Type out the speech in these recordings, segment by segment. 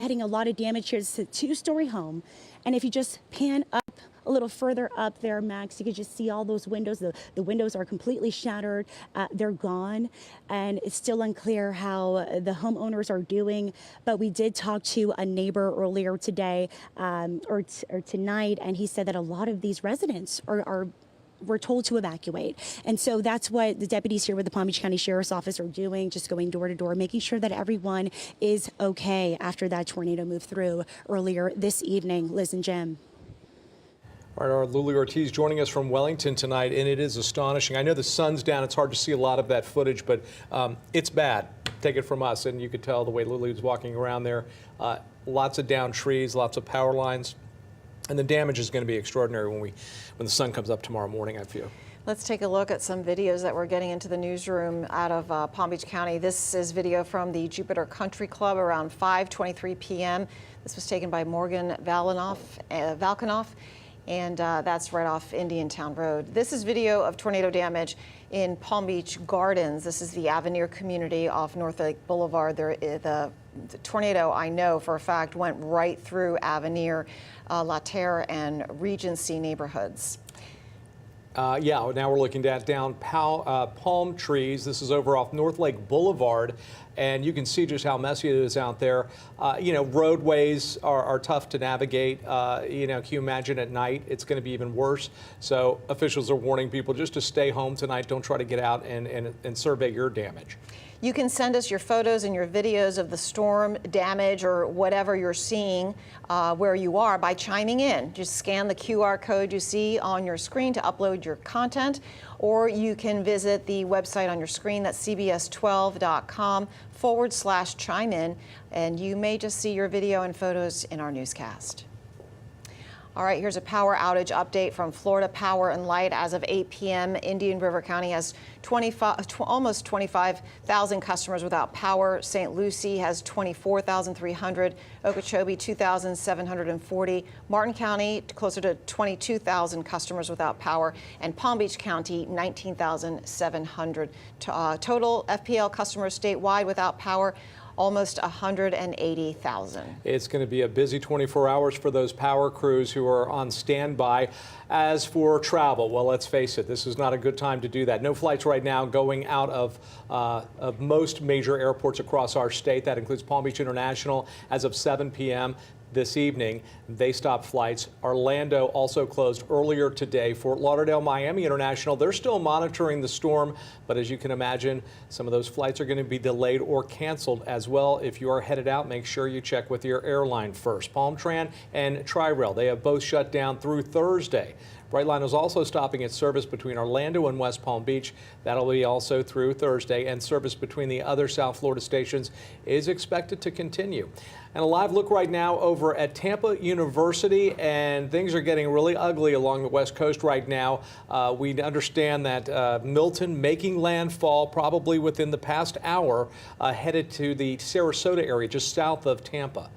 Having a lot of damage here. It's a two-story home, and if you just pan up a little further up there, Max, you can just see all those windows. The windows are completely shattered. They're gone, and it's still unclear how the homeowners are doing. But we did talk to a neighbor earlier today or tonight, and he said that a lot of these residents were told to evacuate. And so that's what the deputies here with the Palm Beach County Sheriff's Office are doing, just going door to door, making sure that everyone is okay after that tornado moved through earlier this evening. Liz and Jim. All right, our Luli Ortiz joining us from Wellington tonight, and it is astonishing. I know the sun's down. It's hard to see a lot of that footage, but it's bad. Take it from us, and you could tell the way Luli was walking around there. Lots of downed trees, lots of power lines. And the damage is going to be extraordinary when the sun comes up tomorrow morning, I feel. Let's take a look at some videos that we're getting into the newsroom out of Palm Beach County. This is video from the Jupiter Country Club around 5:23 p.m. This was taken by Morgan Valkanoff, and that's right off Indiantown Road. This is video of tornado damage in Palm Beach Gardens. This is the Avenir community off North Lake Boulevard. The tornado, I know for a fact, went right through Avenir, La Terre, and Regency neighborhoods. Yeah, now we're looking down palm trees. This is over off North Lake Boulevard, and you can see just how messy it is out there. You know, roadways are tough to navigate. You know, can you imagine at night? It's going to be even worse. So officials are warning people just to stay home tonight. Don't try to get out and survey your damage. You can send us your photos and your videos of the storm damage or whatever you're seeing where you are by chiming in. Just scan the QR code you see on your screen to upload your content, or you can visit the website on your screen. That's cbs12.com/chime in, and you may just see your video and photos in our newscast. All right, here's a power outage update from Florida Power and Light. As of 8 p.m., Indian River County has almost 25,000 customers without power. St. Lucie has 24,300. Okeechobee, 2,740. Martin County, closer to 22,000 customers without power. And Palm Beach County, 19,700. Total FPL customers statewide without power, almost 180,000. It's going to be a busy 24 hours for those power crews who are on standby. As for travel, well, let's face it, this is not a good time to do that. No flights right now going out of most major airports across our state. That includes Palm Beach International as of 7 p.m. this evening. They stopped flights. Orlando also closed earlier today. Fort Lauderdale, Miami International, they're still monitoring the storm, but as you can imagine, some of those flights are going to be delayed or canceled as well. If you are headed out, make sure you check with your airline first. Palmtran and Tri-Rail, they have both shut down through Thursday. Brightline is also stopping its service between Orlando and West Palm Beach. That'll be also through Thursday, and service between the other South Florida stations is expected to continue. And a live look right now over at Tampa University, and things are getting really ugly along the West Coast right now. We understand that Milton making landfall probably within the past hour, headed to the Sarasota area just south of Tampa.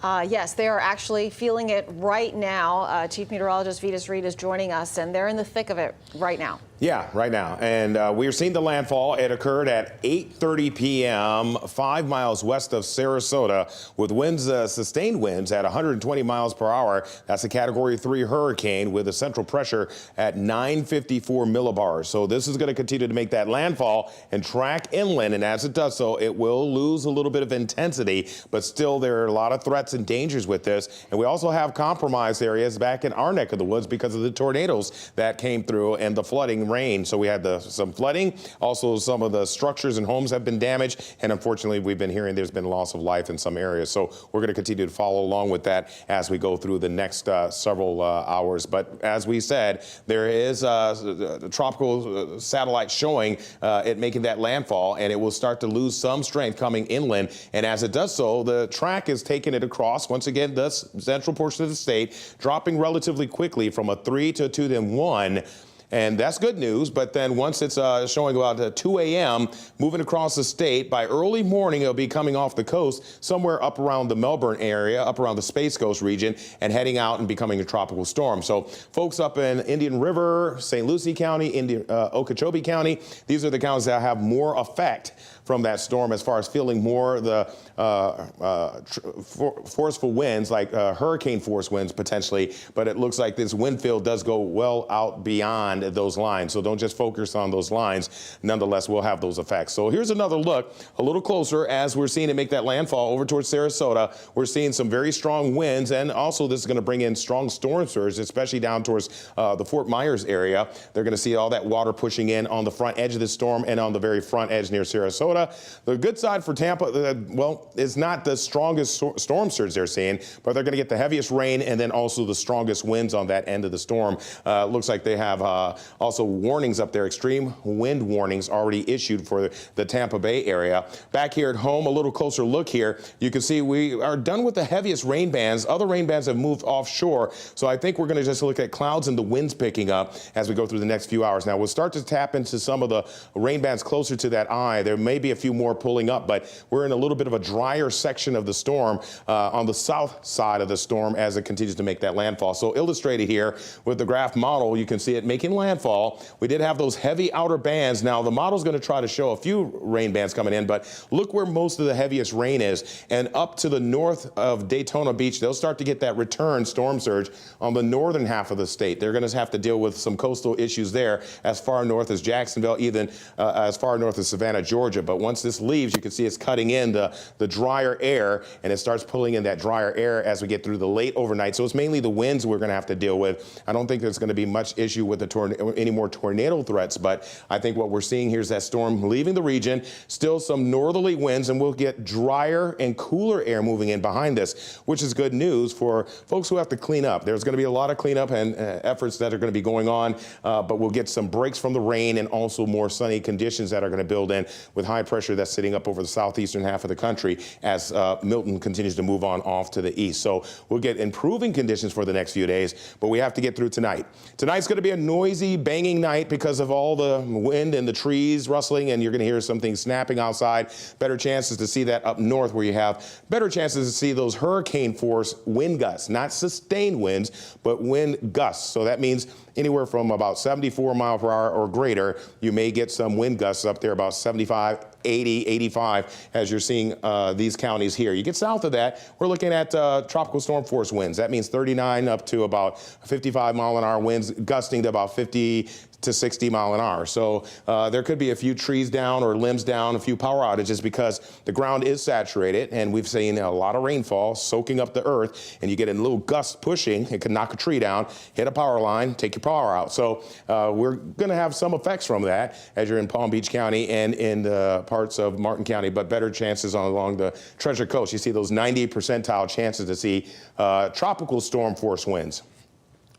Yes, they are actually feeling it right now. Chief Meteorologist Vitas Reed is joining us, and they're in the thick of it right now. Yeah, right now. And we are seeing the landfall. It occurred at 8:30 p.m., 5 miles west of Sarasota, with winds, sustained winds at 120 miles per hour. That's a Category 3 hurricane with a central pressure at 954 millibars. So this is going to continue to make that landfall and track inland. And as it does so, it will lose a little bit of intensity. But still, there are a lot of threats and dangers with this. And we also have compromised areas back in our neck of the woods because of the tornadoes that came through and the flooding rain. So we had some flooding. Also, some of the structures and homes have been damaged. And unfortunately, we've been hearing there's been loss of life in some areas. So we're going to continue to follow along with that as we go through the next several hours. But as we said, there is a tropical satellite showing it making that landfall, and it will start to lose some strength coming inland. And as it does so, the track is taking it across, once again, the central portion of the state, dropping relatively quickly from a 3 to a 2 then 1. And that's good news. But then once it's showing about 2 a.m., moving across the state, by early morning, it'll be coming off the coast somewhere up around the Melbourne area, up around the Space Coast region, and heading out and becoming a tropical storm. So folks up in Indian River, St. Lucie County, Okeechobee County, these are the counties that have more effect from that storm as far as feeling more the forceful winds, like hurricane force winds potentially. But it looks like this wind field does go well out beyond those lines. So don't just focus on those lines. Nonetheless, we'll have those effects. So here's another look a little closer as we're seeing it make that landfall over towards Sarasota. We're seeing some very strong winds, and also this is going to bring in strong storm surge, especially down towards the Fort Myers area. They're going to see all that water pushing in on the front edge of the storm and on the very front edge near Sarasota. The good side for Tampa, well, is not the strongest storm surge they're seeing, but they're going to get the heaviest rain and then also the strongest winds on that end of the storm. Looks like they have also warnings up there, extreme wind warnings already issued for the Tampa Bay area. Back here at home, a little closer look here, you can see we are done with the heaviest rain bands. Other rain bands have moved offshore, so I think we're going to just look at clouds and the winds picking up as we go through the next few hours. Now, we'll start to tap into some of the rain bands closer to that eye. There may be a few more pulling up, but we're in a little bit of a drier section of the storm on the south side of the storm as it continues to make that landfall. So illustrated here with the graph model, you can see it making landfall. We did have those heavy outer bands. Now the model's going to try to show a few rain bands coming in, but look where most of the heaviest rain is. And up to the north of Daytona Beach, they'll start to get that return storm surge on the northern half of the state. They're going to have to deal with some coastal issues there as far north as Jacksonville, even as far north as Savannah, Georgia. But once this leaves, you can see it's cutting in the drier air, and it starts pulling in that drier air as we get through the late overnight. So it's mainly the winds we're going to have to deal with. I don't think there's going to be much issue with any more tornado threats, but I think what we're seeing here is that storm leaving the region, still some northerly winds, and we'll get drier and cooler air moving in behind this, which is good news for folks who have to clean up. There's going to be a lot of cleanup and efforts that are going to be going on, but we'll get some breaks from the rain and also more sunny conditions that are going to build in with high pressure that's sitting up over the southeastern half of the country as Milton continues to move on off to the east. So we'll get improving conditions for the next few days, but we have to get through tonight. Tonight's going to be a noisy, banging night because of all the wind and the trees rustling, and you're going to hear something snapping outside. Better chances to see that up north where you have better chances to see those hurricane force wind gusts, not sustained winds, but wind gusts. So that means anywhere from about 74 mile per hour or greater. You may get some wind gusts up there about 75, 80, 85 as you're seeing these counties here. You get south of that, we're looking at tropical storm force winds. That means 39 up to about 55 mile an hour winds, gusting to about 50 to 60 mile an hour. So there could be a few trees down or limbs down, a few power outages because the ground is saturated and we've seen a lot of rainfall soaking up the earth, and you get a little gust pushing, it can knock a tree down, hit a power line, take your power out. So we're going to have some effects from that as you're in Palm Beach County and in the parts of Martin County, but better chances along the Treasure Coast. You see those 90 percentile chances to see tropical storm force winds.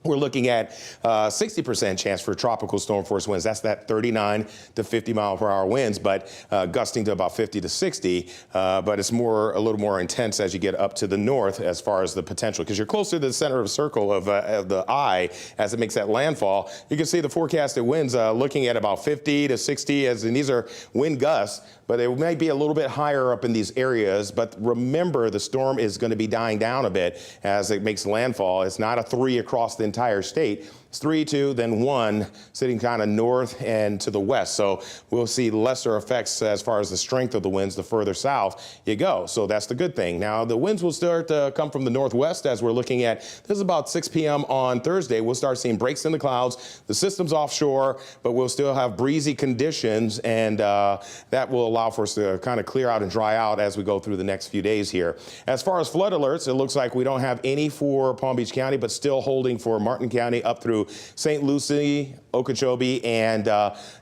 We're looking at 60% chance for tropical storm force winds. That's that 39 to 50 mile per hour winds, but gusting to about 50 to 60. But it's a little more intense as you get up to the north as far as the potential, because you're closer to the center of the circle of the eye as it makes that landfall. You can see the forecasted winds looking at about 50 to 60, and these are wind gusts, but it may be a little bit higher up in these areas. But remember, the storm is going to be dying down a bit as it makes landfall. It's not a 3 across the entire state. It's 3, 2, then 1, sitting kind of north and to the west. So we'll see lesser effects as far as the strength of the winds the further south you go. So that's the good thing. Now, the winds will start to come from the northwest as we're looking at, this is about 6 p.m. on Thursday. We'll start seeing breaks in the clouds. The system's offshore, but we'll still have breezy conditions, and that will allow for us to kind of clear out and dry out as we go through the next few days here. As far as flood alerts, it looks like we don't have any for Palm Beach County, but still holding for Martin County up through St. Lucie, Okeechobee, and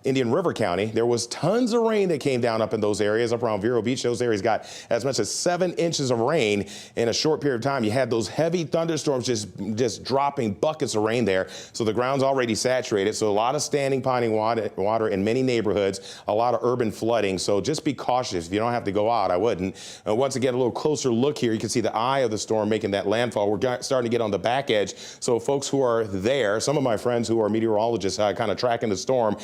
Indian River County. There was tons of rain that came down up in those areas, up around Vero Beach. Those areas got as much as 7 inches of rain in a short period of time. You had those heavy thunderstorms just dropping buckets of rain there. So the ground's already saturated. So a lot of standing ponding water in many neighborhoods, a lot of urban flooding. So just be cautious. If you don't have to go out, I wouldn't. Once again, a little closer look here, you can see the eye of the storm making that landfall. We're starting to get on the back edge. So folks who are there, some some of my friends who are meteorologists kind of tracking the storm,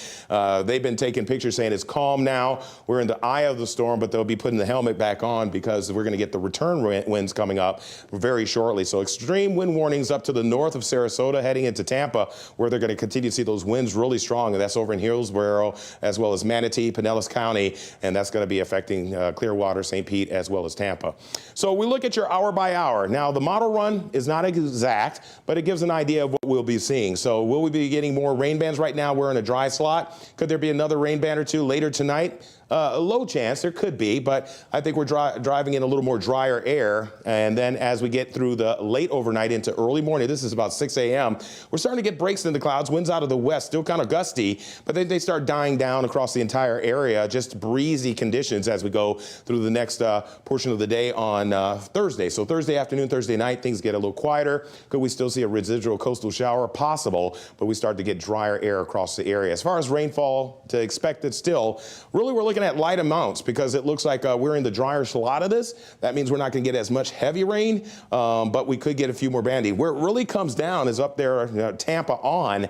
they've been taking pictures saying it's calm now. We're in the eye of the storm, but they'll be putting the helmet back on because we're going to get the return winds coming up very shortly. So extreme wind warnings up to the north of Sarasota, heading into Tampa, where they're going to continue to see those winds really strong. And that's over in Hillsborough, as well as Manatee, Pinellas County, and that's going to be affecting Clearwater, St. Pete, as well as Tampa. So we look at your hour by hour. Now, the model run is not exact, but it gives an idea of what we'll be seeing. So will we be getting more rain bands? Right now, we're in a dry slot. Could there be another rain band or two later tonight? A low chance, there could be, but I think we're driving in a little more drier air. And then as we get through the late overnight into early morning, this is about 6 a.m., we're starting to get breaks in the clouds, winds out of the west, still kind of gusty, but then they start dying down across the entire area, just breezy conditions as we go through the next portion of the day on Thursday. So Thursday afternoon, Thursday night, things get a little quieter. Could we still see a residual coastal shower? Possible, but we start to get drier air across the area. As far as rainfall to expected still, really we're looking at light amounts because it looks like we're in the drier slot of this. That means we're not going to get as much heavy rain, but we could get a few more bandy. Where it really comes down is up there, Tampa on.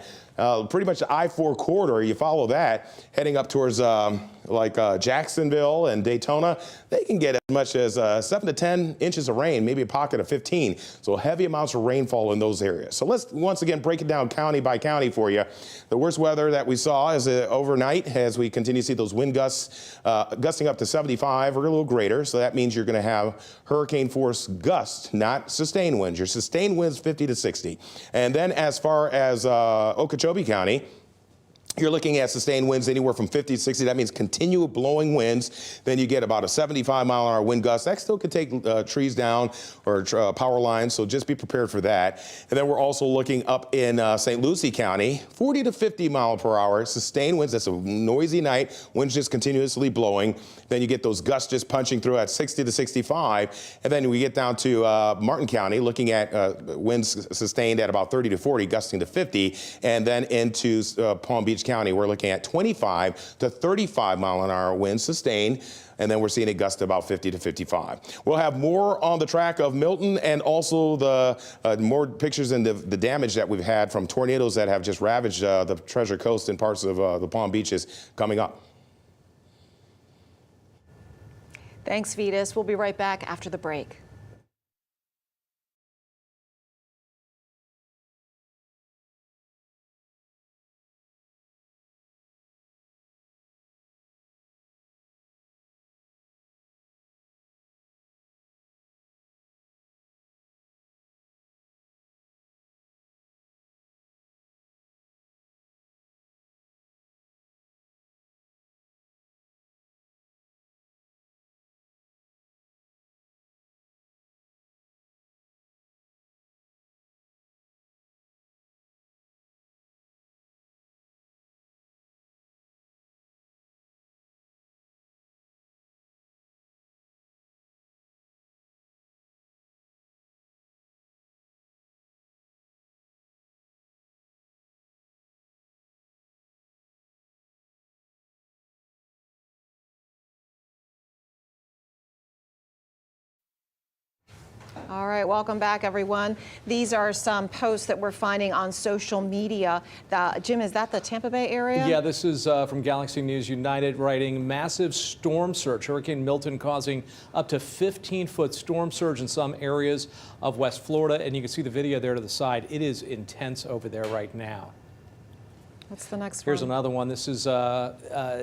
Pretty much the I-4 corridor, you follow that, heading up towards Jacksonville and Daytona, they can get as much as 7 to 10 inches of rain, maybe a pocket of 15. So heavy amounts of rainfall in those areas. So let's once again break it down county by county for you. The worst weather that we saw is overnight as we continue to see those wind gusts gusting up to 75 or a little greater. So that means you're going to have hurricane force gusts, not sustained winds. Your sustained winds 50 to 60. And then as far as Okeechobee County, you're looking at sustained winds anywhere from 50 to 60. That means continual blowing winds. Then you get about a 75-mile-an-hour wind gust. That still could take trees down or power lines, so just be prepared for that. And then we're also looking up in St. Lucie County, 40 to 50 mile per hour sustained winds. That's a noisy night. Winds just continuously blowing. Then you get those gusts just punching through at 60 to 65. And then we get down to Martin County, looking at winds sustained at about 30 to 40, gusting to 50. And then into Palm Beach County, we're looking at 25 to 35 mile-an-hour winds sustained, and then we're seeing a gust about 50 to 55. We'll have more on the track of Milton and also the more pictures and the damage that we've had from tornadoes that have just ravaged the Treasure Coast and parts of the Palm Beaches coming up. Thanks, Vitas. We'll be right back after the break. All right, welcome back, everyone. These are some posts that we're finding on social media. Jim, is that the Tampa Bay area? Yeah, this is from Galaxy News United writing, massive storm surge. Hurricane Milton causing up to 15-foot storm surge in some areas of West Florida. And you can see the video there to the side. It is intense over there right now. What's the next one? Here's another one. This is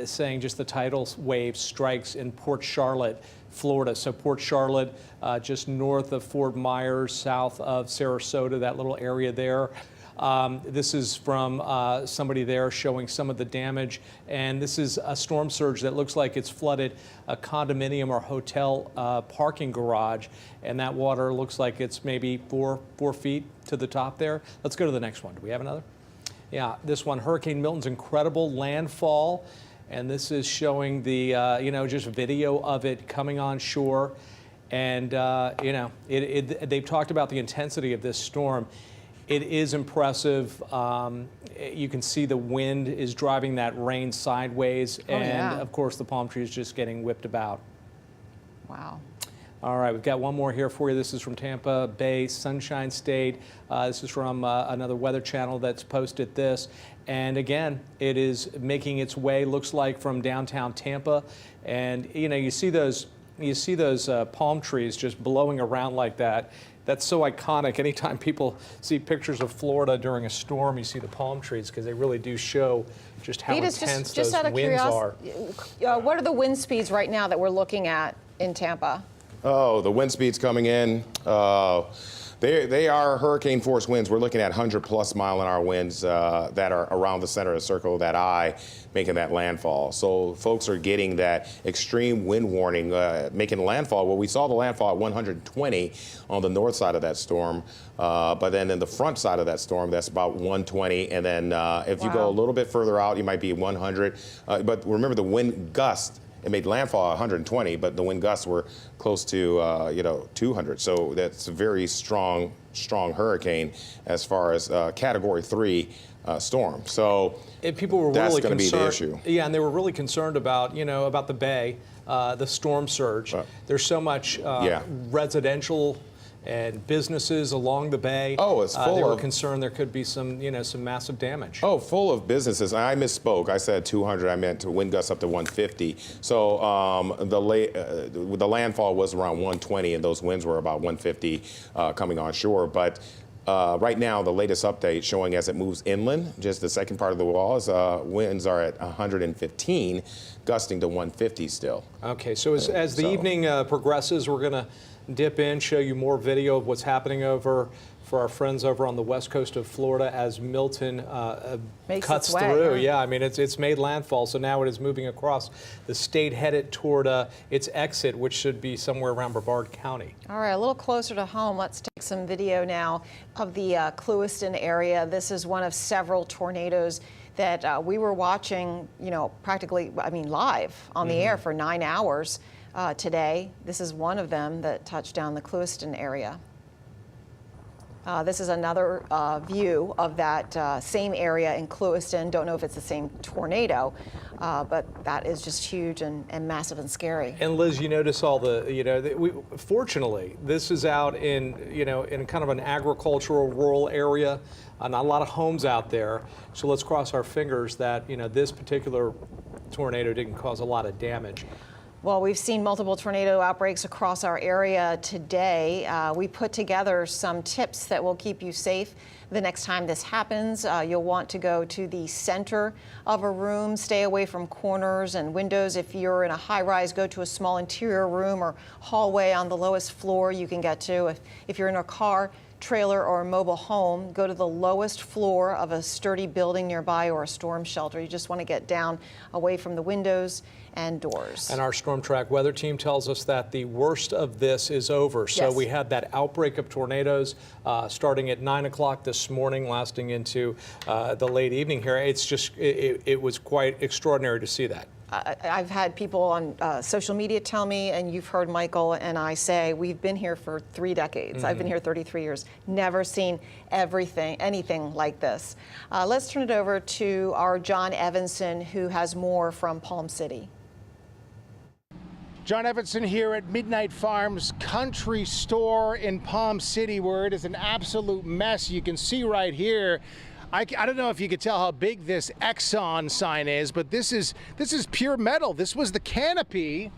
saying just the tidal wave strikes in Port Charlotte, Florida. So Port Charlotte, just north of Fort Myers, south of Sarasota, that little area there. This is from somebody there showing some of the damage. And this is a storm surge that looks like it's flooded a condominium or hotel parking garage. And that water looks like it's maybe four feet to the top there. Let's go to the next one. Do we have another? Yeah, this one, Hurricane Milton's incredible landfall. And this is showing the, just video of it coming on shore. And, they've talked about the intensity of this storm. It is impressive. You can see the wind is driving that rain sideways. And, of course, the palm trees just getting whipped about. Wow. All right, we've got one more here for you. This is from Tampa Bay, Sunshine State. This is from another weather channel that's posted this. And again, it is making its way, looks like, from downtown Tampa. And you see those palm trees just blowing around like that. That's so iconic. Anytime people see pictures of Florida during a storm, you see the palm trees because they really do show just how intense those winds are. What are the wind speeds right now that we're looking at in Tampa? Oh, the wind speeds coming in. They are hurricane force winds. We're looking at 100+ mile-an-hour winds that are around the center of the circle, that eye, making that landfall. So folks are getting that extreme wind warning, making landfall. Well, we saw the landfall at 120 on the north side of that storm, but then in the front side of that storm, that's about 120. And then if you go a little bit further out, you might be 100. But remember, the wind gust, it made landfall at 120, but the wind gusts were close to 200. So that's a very strong hurricane as far as Category 3 storm. So people were that's really going to be the concerned. issue. Yeah, and they were really concerned about about the bay, the storm surge. There's so much residential and businesses along the bay. Oh, it's full they were of concerned there could be some some massive damage. Oh, full of businesses. I misspoke. I said 200. I meant to wind gusts up to 150. So the landfall was around 120, and those winds were about 150 coming on shore. But right now, the latest update showing as it moves inland, just the second part of the wall, is winds are at 115, gusting to 150 still. Okay, so as the evening progresses, we're going to dip in, show you more video of what's happening over for our friends over on the west coast of Florida as Milton cuts through. Yeah, I mean, it's made landfall, so now it is moving across the state, headed toward its exit, which should be somewhere around Brevard County. All right, a little closer to home, let's take some video now of the Clewiston area. This is one of several tornadoes that we were watching, practically, live on the air for 9 hours. Today. This is one of them that touched down the Clewiston area. This is another view of that same area in Clewiston. Don't know if it's the same tornado, but that is just huge and massive and scary. And Liz, you notice all the, fortunately, this is out in, in kind of an agricultural rural area. Not a lot of homes out there. So let's cross our fingers that, this particular tornado didn't cause a lot of damage. Well, we've seen multiple tornado outbreaks across our area today. We put together some tips that will keep you safe the next time this happens. You'll want to go to the center of a room, stay away from corners and windows. If you're in a high-rise, go to a small interior room or hallway on the lowest floor you can get to. If you're in a car, trailer, or a mobile home, go to the lowest floor of a sturdy building nearby or a storm shelter. You just want to get down away from the windows and doors. And our Storm Track weather team tells us that the worst of this is over. So we had that outbreak of tornadoes starting at 9 o'clock this morning, lasting into the late evening here. It's just, it was quite extraordinary to see that. I've had people on social media tell me, and you've heard Michael and I say, we've been here for 3 decades. I've been here 33 years, never seen anything like this. Let's turn it over to our John Evanson, who has more from Palm City. John Evanson here at Midnight Farms Country Store in Palm City, where it is an absolute mess. You can see right here. I don't know if you could tell how big this Exxon sign is, but this is pure metal. This was the canopy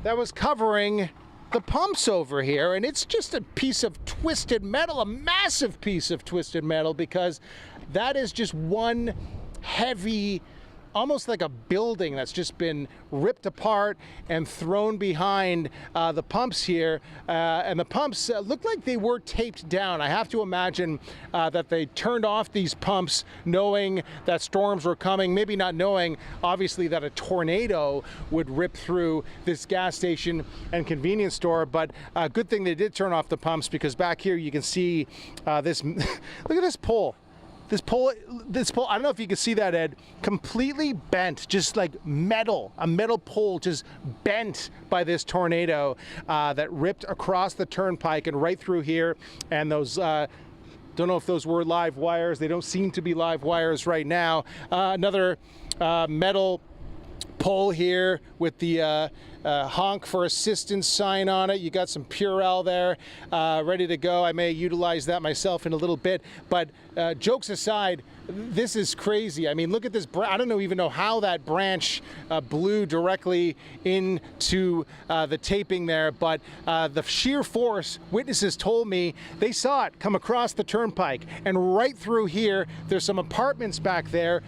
that was covering the pumps over here, and it's just a piece of twisted metal, a massive piece of twisted metal, because that is just one heavy, almost like a building that's just been ripped apart and thrown behind the pumps here. And the pumps look like they were taped down. I have to imagine that they turned off these pumps knowing that storms were coming, maybe not knowing, obviously, that a tornado would rip through this gas station and convenience store. But good thing they did turn off the pumps, because back here you can see this, look at this pole. This pole, I don't know if you can see that, Ed, completely bent, just like metal, a metal pole just bent by this tornado that ripped across the turnpike and right through here. And those, don't know if those were live wires. They don't seem to be live wires right now. Another metal pole here with the honk for assistance sign on it. You got some Purell there ready to go. I may utilize that myself in a little bit, but jokes aside, this is crazy. I mean, look at this. I don't even know how that branch blew directly into the taping there, but the sheer force, witnesses told me they saw it come across the turnpike and right through here. There's some apartments back there.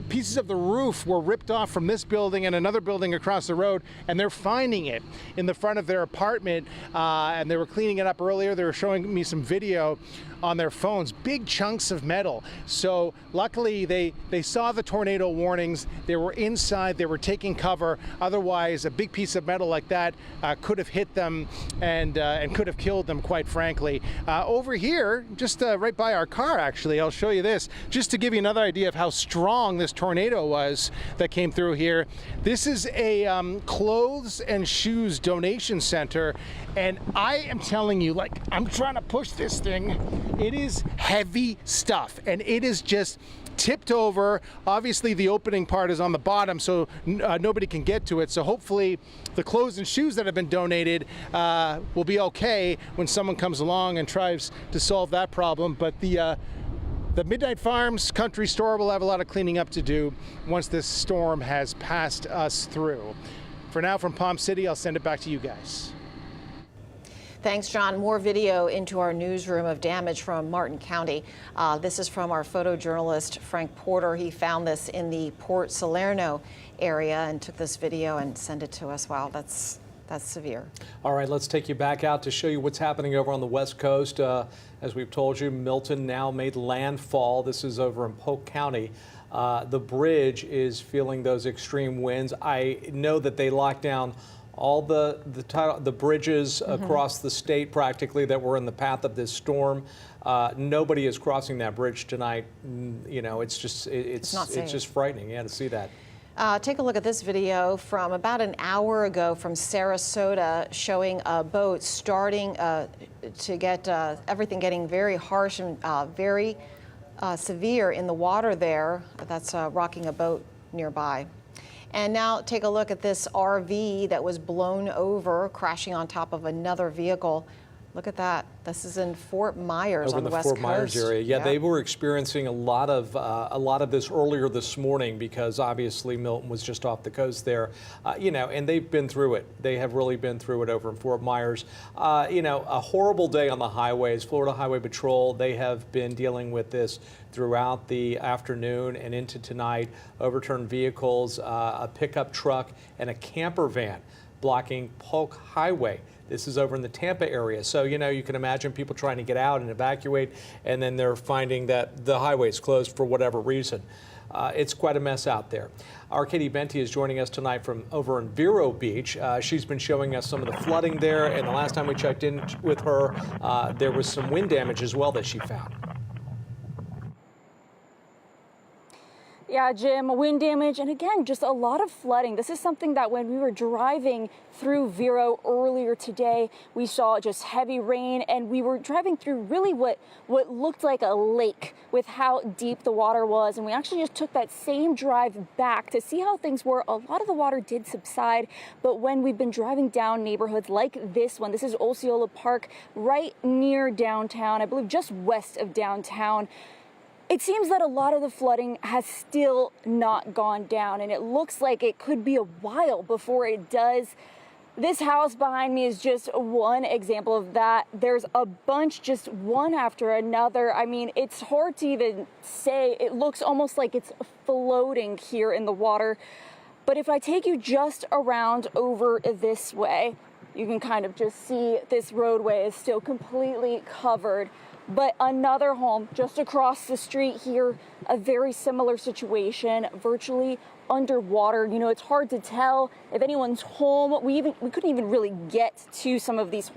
Pieces of the roof were ripped off from this building and another building across the road, and they're finding it in the front of their apartment, and they were cleaning it up earlier. They were showing me some video on their phones, big chunks of metal. So luckily they saw the tornado warnings. They were inside, they were taking cover. Otherwise, a big piece of metal like that could have hit them and could have killed them, quite frankly. Over here, just right by our car, actually, I'll show you this, just to give you another idea of how strong this tornado was that came through here. This is a clothes and shoes donation center, and I am telling you, like, I'm trying to push this thing. It is heavy stuff, and it is just tipped over. Obviously, the opening part is on the bottom, so nobody can get to it. So hopefully the clothes and shoes that have been donated will be okay when someone comes along and tries to solve that problem. But the Midnight Farms Country Store will have a lot of cleaning up to do once this storm has passed us through. For now, from Palm City, I'll send it back to you guys. Thanks, John. More video into our newsroom of damage from Martin County. This is from our photojournalist, Frank Porter. He found this in the Port Salerno area and took this video and sent it to us. Wow, that's severe. All right, let's take you back out to show you what's happening over on the West Coast. As we've told you, Milton now made landfall. This is over in Polk County. The bridge is feeling those extreme winds. I know that they locked down all the bridges across the state practically that were in the path of this storm. Nobody is crossing that bridge tonight. You know, it's just frightening, yeah, to see that. Take a look at this video from about an hour ago from Sarasota, showing a boat starting to get everything getting very harsh and very severe in the water there. That's rocking a boat nearby. And now take a look at this RV that was blown over, crashing on top of another vehicle. Look at that. This is in Fort Myers on the West Coast. Fort Myers area. Yeah, they were experiencing a lot of this earlier this morning because obviously Milton was just off the coast there. You know, and they've been through it. They have really been through it over in Fort Myers. You know, a horrible day on the highways. Florida Highway Patrol, they have been dealing with this throughout the afternoon and into tonight. Overturned vehicles, a pickup truck, and a camper van blocking Polk Highway. This is over in the Tampa area. So, you know, you can imagine people trying to get out and evacuate, and then they're finding that the highway is closed for whatever reason. It's quite a mess out there. Our Katie Benti is joining us tonight from over in Vero Beach. She's been showing us some of the flooding there, and the last time we checked in with her, there was some wind damage as well that she found. Yeah, Jim, wind damage, and again, just a lot of flooding. This is something that when we were driving through Vero earlier today, we saw just heavy rain, and we were driving through really what looked like a lake with how deep the water was. And we actually just took that same drive back to see how things were. A lot of the water did subside, but when we've been driving down neighborhoods like this one, this is Osceola Park, right near downtown, I believe just west of downtown, it seems that a lot of the flooding has still not gone down, and it looks like it could be a while before it does. This house behind me is just one example of that. There's a bunch, just one after another. I mean, it's hard to even say. It looks almost like it's floating here in the water. But if I take you just around over this way, you can kind of just see this roadway is still completely covered. But another home just across the street here, a very similar situation, virtually underwater. You know, it's hard to tell if anyone's home. We couldn't even really get to some of these homes.